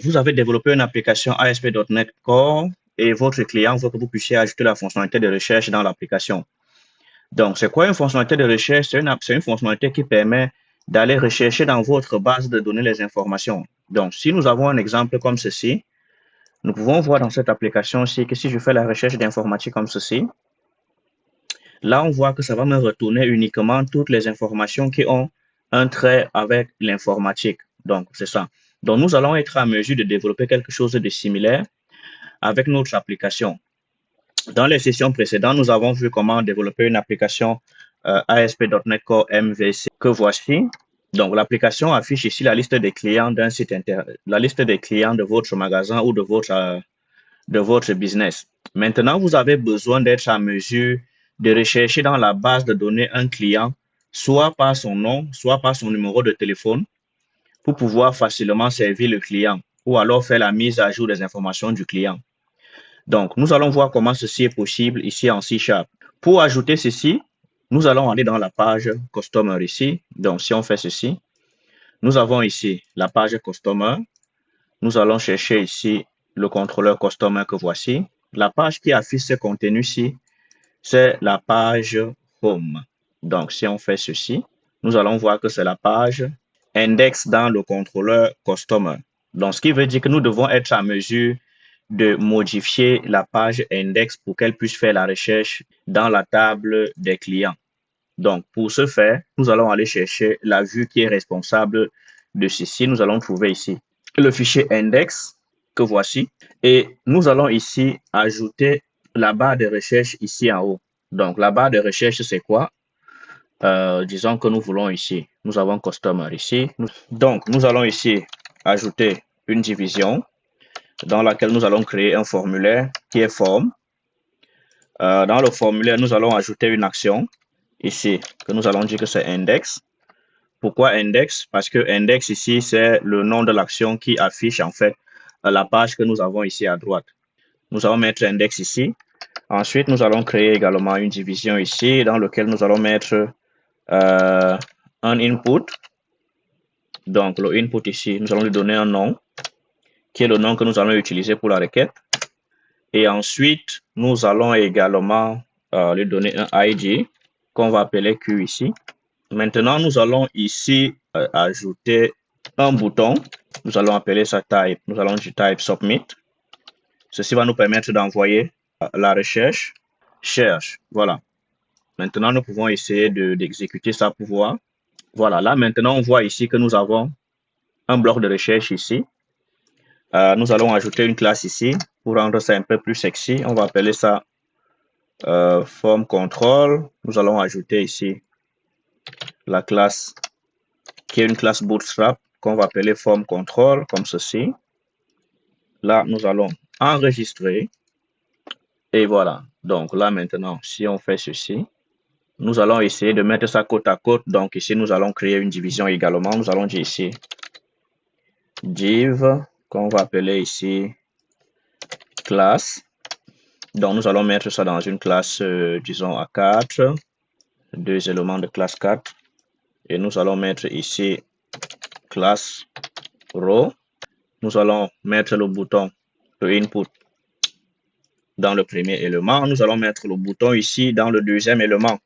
Vous avez développé une application ASP.NET Core et votre client veut que vous puissiez ajouter la fonctionnalité de recherche dans l'application. Donc, c'est quoi une fonctionnalité de recherche? C'est une fonctionnalité qui permet d'aller rechercher dans votre base de données les informations. Donc, si nous avons un exemple comme ceci, nous pouvons voir dans cette application-ci que si je fais la recherche d'informatique comme ceci, là, on voit que ça va me retourner uniquement toutes les informations qui ont un trait avec l'informatique. Donc, c'est ça. Donc, nous allons être à mesure de développer quelque chose de similaire avec notre application. Dans les sessions précédentes, nous avons vu comment développer une application ASP.NET Core MVC que voici. Donc, l'application affiche ici la liste des clients d'un site internet, la liste des clients de votre magasin ou de votre business. Maintenant, vous avez besoin d'être à mesure de rechercher dans la base de données un client, soit par son nom, soit par son numéro de téléphone, pour pouvoir facilement servir le client ou alors faire la mise à jour des informations du client. Donc, nous allons voir comment ceci est possible ici en C#. Pour ajouter ceci, nous allons aller dans la page Customer ici. Donc, si on fait ceci, nous avons ici la page Customer. Nous allons chercher ici le contrôleur Customer que voici. La page qui affiche ce contenu-ci, c'est la page Home. Donc, si on fait ceci, nous allons voir que c'est la page Index dans le contrôleur Customer. Donc, ce qui veut dire que nous devons être à mesure de modifier la page index pour qu'elle puisse faire la recherche dans la table des clients. Donc, pour ce faire, nous allons aller chercher la vue qui est responsable de ceci. Nous allons trouver ici le fichier index que voici. Et nous allons ici ajouter la barre de recherche ici en haut. Donc, la barre de recherche, c'est quoi? Disons que nous voulons ici, nous avons Customer ici. Donc, nous allons ici ajouter une division dans laquelle nous allons créer un formulaire qui est forme. Dans le formulaire, nous allons ajouter une action ici que nous allons dire que c'est index. Pourquoi index? Parce que index ici, c'est le nom de l'action qui affiche en fait la page que nous avons ici à droite. Nous allons mettre index ici. Ensuite, nous allons créer également une division ici dans laquelle nous allons mettre un input. Donc, le input ici, nous allons lui donner un nom qui est le nom que nous allons utiliser pour la requête. Et ensuite, nous allons également lui donner un ID qu'on va appeler Q ici. Maintenant, nous allons ici ajouter un bouton. Nous allons appeler ça type. Nous allons dire type submit. Ceci va nous permettre d'envoyer la recherche. Cherche. Voilà. Maintenant, nous pouvons essayer d'exécuter ça pour voir. Voilà. Là, maintenant, on voit ici que nous avons un bloc de recherche ici. Nous allons ajouter une classe ici pour rendre ça un peu plus sexy. On va appeler ça form control. Nous allons ajouter ici la classe qui est une classe bootstrap qu'on va appeler form control comme ceci. Là, nous allons enregistrer. Et voilà. Donc là, maintenant, si on fait ceci, nous allons essayer de mettre ça côte à côte. Donc ici, nous allons créer une division également. Nous allons dire ici div qu'on va appeler ici classe. Donc nous allons mettre ça dans une classe, disons, à 4. Deux éléments de classe 4. Et nous allons mettre ici classe row. Nous allons mettre le bouton le input dans le premier élément. Nous allons mettre le bouton ici dans le deuxième élément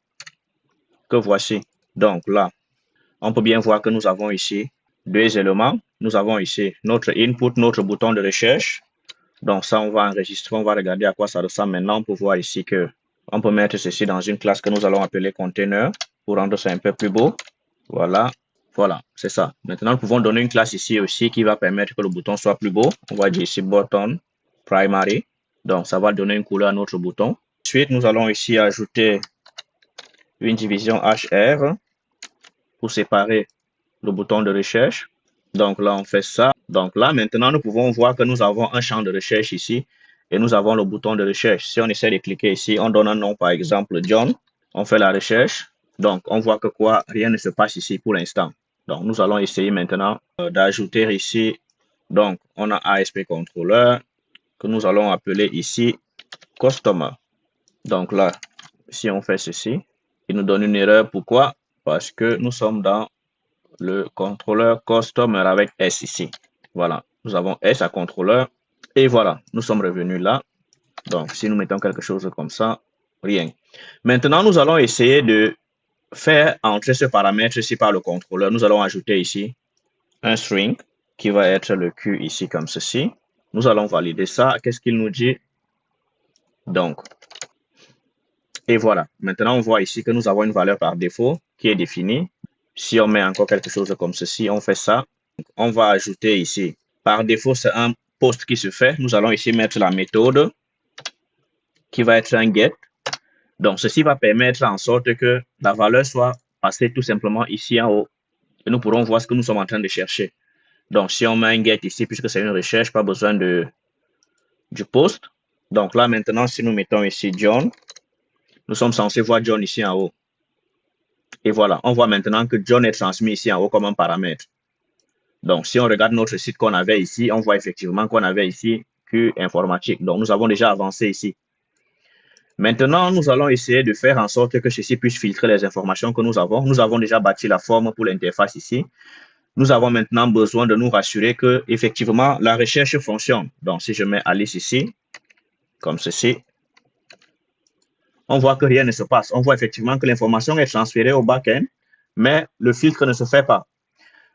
que voici. Donc là, on peut bien voir que nous avons ici deux éléments. Nous avons ici notre input, notre bouton de recherche. Donc ça, on va enregistrer, on va regarder à quoi ça ressemble maintenant. On peut voir ici que on peut mettre ceci dans une classe que nous allons appeler container pour rendre ça un peu plus beau. Voilà. Voilà, c'est ça. Maintenant, nous pouvons donner une classe ici aussi qui va permettre que le bouton soit plus beau. On va dire ici button primary. Donc, ça va donner une couleur à notre bouton. Ensuite, nous allons ici ajouter une division HR pour séparer le bouton de recherche. Donc là, on fait ça. Donc là, maintenant, nous pouvons voir que nous avons un champ de recherche ici et nous avons le bouton de recherche. Si on essaie de cliquer ici, on donne un nom, par exemple, John. On fait la recherche. Donc, on voit que quoi, rien ne se passe ici pour l'instant. Donc, nous allons essayer maintenant d'ajouter ici. Donc, on a ASP Controller que nous allons appeler ici Customer. Donc là, si on fait ceci, il nous donne une erreur. Pourquoi? Parce que nous sommes dans le contrôleur Customer avec S ici. Voilà. Nous avons S à contrôleur. Et voilà, nous sommes revenus là. Donc, si nous mettons quelque chose comme ça, rien. Maintenant, nous allons essayer de faire entrer ce paramètre ici par le contrôleur. Nous allons ajouter ici un string qui va être le Q ici comme ceci. Nous allons valider ça. Qu'est-ce qu'il nous dit? Donc, et voilà. Maintenant, on voit ici que nous avons une valeur par défaut qui est définie. Si on met encore quelque chose comme ceci, on fait ça. On va ajouter ici. Par défaut, c'est un post qui se fait. Nous allons ici mettre la méthode qui va être un get. Donc, ceci va permettre en sorte que la valeur soit passée tout simplement ici en haut. Et nous pourrons voir ce que nous sommes en train de chercher. Donc, si on met un get ici, puisque c'est une recherche, pas besoin du post. Donc là, maintenant, si nous mettons ici John, nous sommes censés voir John ici en haut. Et voilà, on voit maintenant que John est transmis ici en haut comme un paramètre. Donc, si on regarde notre site qu'on avait ici, on voit effectivement qu'on avait ici Q informatique. Donc, nous avons déjà avancé ici. Maintenant, nous allons essayer de faire en sorte que ceci puisse filtrer les informations que nous avons. Nous avons déjà bâti la forme pour l'interface ici. Nous avons maintenant besoin de nous rassurer que effectivement la recherche fonctionne. Donc, si je mets Alice ici, comme ceci, on voit que rien ne se passe. On voit effectivement que l'information est transférée au back-end, mais le filtre ne se fait pas.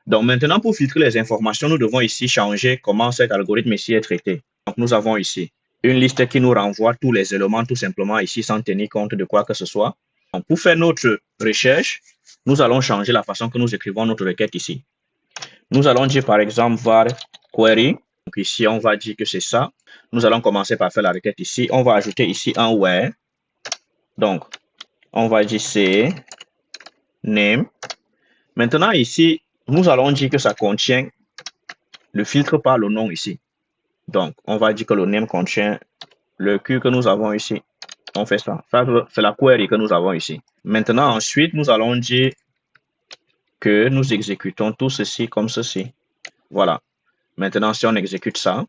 Donc maintenant, pour filtrer les informations, nous devons ici changer comment cet algorithme ici est traité. Donc nous avons ici une liste qui nous renvoie tous les éléments tout simplement ici sans tenir compte de quoi que ce soit. Donc, pour faire notre recherche, nous allons changer la façon que nous écrivons notre requête ici. Nous allons dire par exemple var query. Donc ici, on va dire que c'est ça. Nous allons commencer par faire la requête ici. On va ajouter ici un where. Donc, on va dire c'est name. Maintenant ici, nous allons dire que ça contient le filtre par le nom ici. Donc, on va dire que le name contient le Q que nous avons ici. On fait ça. Ça, c'est la query que nous avons ici. Maintenant, ensuite, nous allons dire que nous exécutons tout ceci comme ceci. Voilà. Maintenant, si on exécute ça,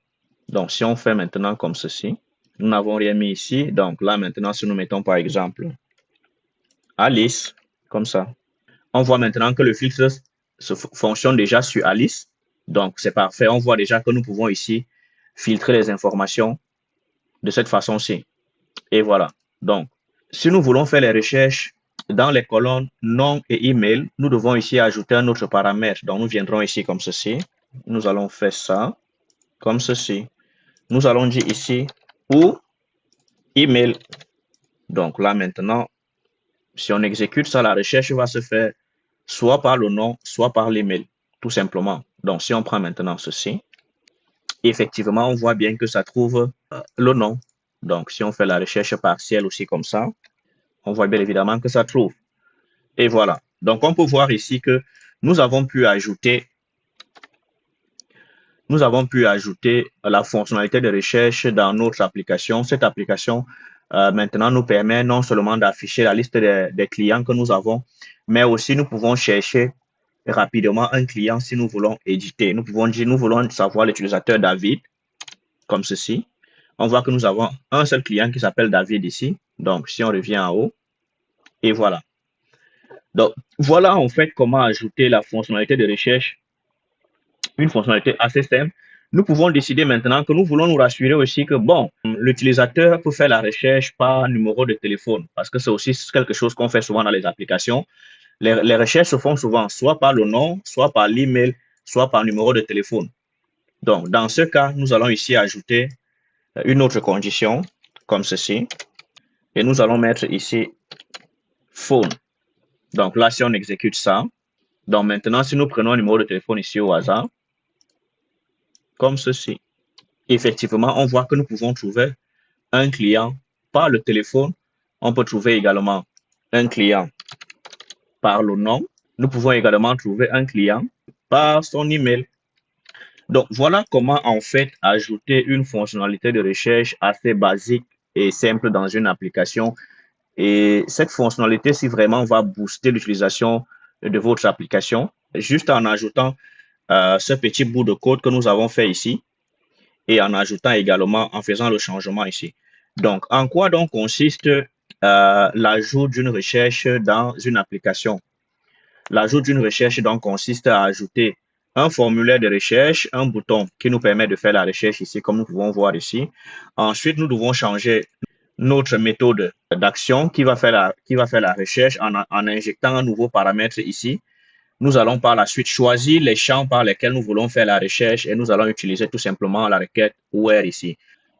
donc si on fait maintenant comme ceci, nous n'avons rien mis ici. Donc là, maintenant, si nous mettons par exemple Alice, comme ça, on voit maintenant que le filtre fonctionne déjà sur Alice. Donc, c'est parfait. On voit déjà que nous pouvons ici filtrer les informations de cette façon-ci. Et voilà. Donc, si nous voulons faire les recherches dans les colonnes nom et email, nous devons ici ajouter un autre paramètre. Donc, nous viendrons ici comme ceci. Nous allons faire ça comme ceci. Nous allons dire ici ou email. Donc là maintenant, si on exécute ça, la recherche va se faire soit par le nom, soit par l'email, tout simplement. Donc si on prend maintenant ceci, effectivement, on voit bien que ça trouve le nom. Donc si on fait la recherche partielle aussi comme ça, on voit bien évidemment que ça trouve. Et voilà. Donc on peut voir ici que nous avons pu ajouter la fonctionnalité de recherche dans notre application. Cette application, maintenant, nous permet non seulement d'afficher la liste des clients que nous avons, mais aussi nous pouvons chercher rapidement un client si nous voulons éditer. Nous pouvons dire, nous voulons savoir l'utilisateur David, comme ceci. On voit que nous avons un seul client qui s'appelle David ici. Donc, si on revient en haut, et voilà. Donc, voilà en fait comment ajouter la fonctionnalité de recherche, une fonctionnalité assez simple. Nous pouvons décider maintenant que nous voulons nous rassurer aussi que, bon, l'utilisateur peut faire la recherche par numéro de téléphone, parce que c'est aussi quelque chose qu'on fait souvent dans les applications. Les recherches se font souvent soit par le nom, soit par l'email, soit par numéro de téléphone. Donc, dans ce cas, nous allons ici ajouter une autre condition, comme ceci, et nous allons mettre ici phone. Donc là, si on exécute ça, donc maintenant, si nous prenons un numéro de téléphone ici au hasard, comme ceci, effectivement, on voit que nous pouvons trouver un client par le téléphone. On peut trouver également un client par le nom. Nous pouvons également trouver un client par son email. Donc, voilà comment en fait ajouter une fonctionnalité de recherche assez basique et simple dans une application. Et cette fonctionnalité, si vraiment va booster l'utilisation de votre application, juste en ajoutant ce petit bout de code que nous avons fait ici et en ajoutant également, en faisant le changement ici. Donc, en quoi donc consiste l'ajout d'une recherche dans une application? L'ajout d'une recherche donc consiste à ajouter un formulaire de recherche, un bouton qui nous permet de faire la recherche ici, comme nous pouvons voir ici. Ensuite, nous devons changer notre méthode d'action qui va faire la recherche en injectant un nouveau paramètre ici. Nous allons par la suite choisir les champs par lesquels nous voulons faire la recherche et nous allons utiliser tout simplement la requête where ici.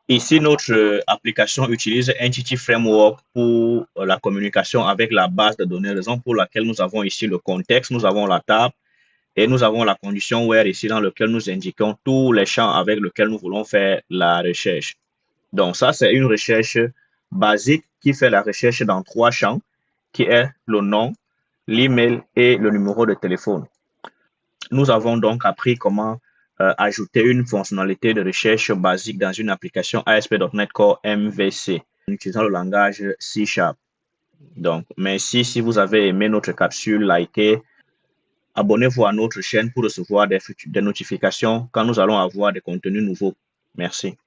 Ici, notre application utilise Entity Framework pour la communication avec la base de données, raison pour laquelle nous avons ici le contexte, nous avons la table et nous avons la condition where ici dans lequel nous indiquons tous les champs avec lesquels nous voulons faire la recherche. Donc ça, c'est une recherche basique qui fait la recherche dans 3 champs, qui est le nom, l'email et le numéro de téléphone. Nous avons donc appris comment ajouter une fonctionnalité de recherche basique dans une application ASP.NET Core MVC en utilisant le langage C#. Donc, merci si vous avez aimé notre capsule, likez, abonnez-vous à notre chaîne pour recevoir des notifications quand nous allons avoir des contenus nouveaux. Merci.